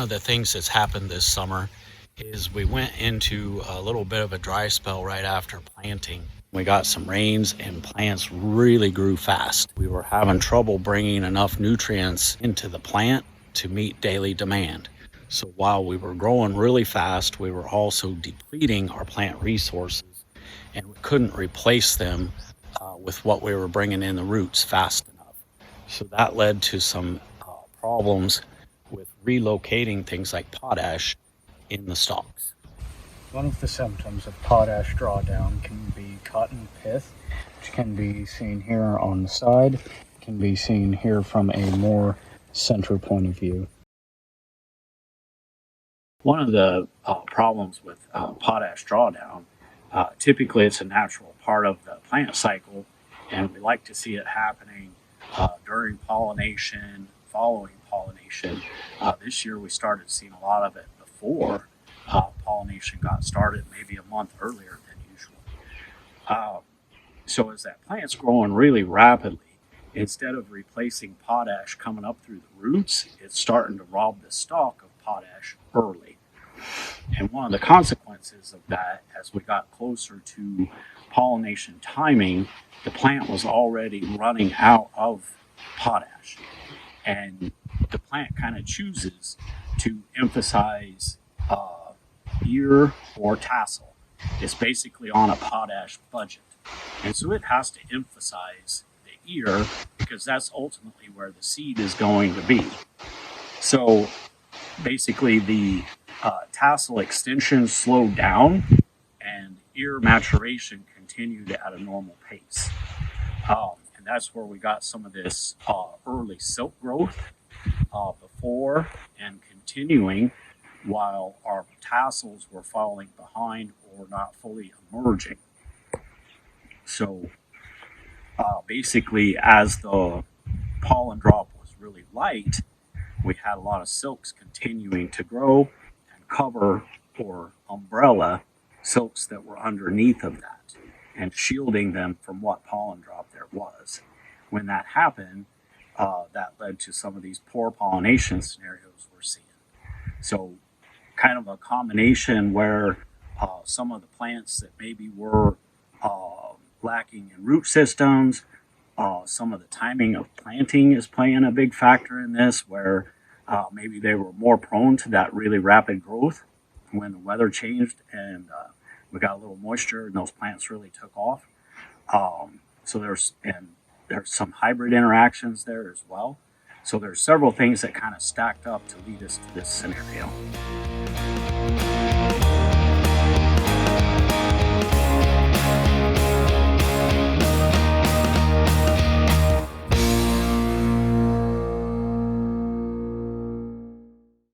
of the things that's happened this summer is we went into a little bit of a dry spell right after planting. We got some rains and plants really grew fast. We were having trouble bringing enough nutrients into the plant to meet daily demand. So while we were growing really fast, we were also depleting our plant resources, and we couldn't replace them with what we were bringing in the roots fast enough. So that led to some problems with relocating things like potash in the stalks. One of the symptoms of potash drawdown can be cotton pith, which can be seen here on the side, can be seen here from a more center point of view. One of the problems with potash drawdown, typically it's a natural part of the plant cycle, and we like to see it happening during pollination, following pollination. This year we started seeing a lot of it before pollination got started, maybe a month earlier than usual. So as that plant's growing really rapidly, instead of replacing potash coming up through the roots, it's starting to rob the stalk of potash early. And one of the consequences of that, as we got closer to pollination timing, the plant was already running out of potash. And the plant kind of chooses to emphasize ear or tassel. It's basically on a potash budget. And so it has to emphasize the ear because that's ultimately where the seed is going to be. So basically the tassel extension slowed down and ear maturation continued at a normal pace. And that's where we got some of this early silk growth before and continuing while our tassels were falling behind or not fully emerging. So basically, as the pollen drop was really light, we had a lot of silks continuing to grow and cover or umbrella silks that were underneath of that and shielding them from what pollen drop there was. When that happened, that led to some of these poor pollination scenarios we're seeing. So kind of a combination where some of the plants that maybe were lacking in root systems, some of the timing of planting is playing a big factor in this, where maybe they were more prone to that really rapid growth when the weather changed and we got a little moisture and those plants really took off. So there's some hybrid interactions there as well. So there's several things that kind of stacked up to lead us to this scenario.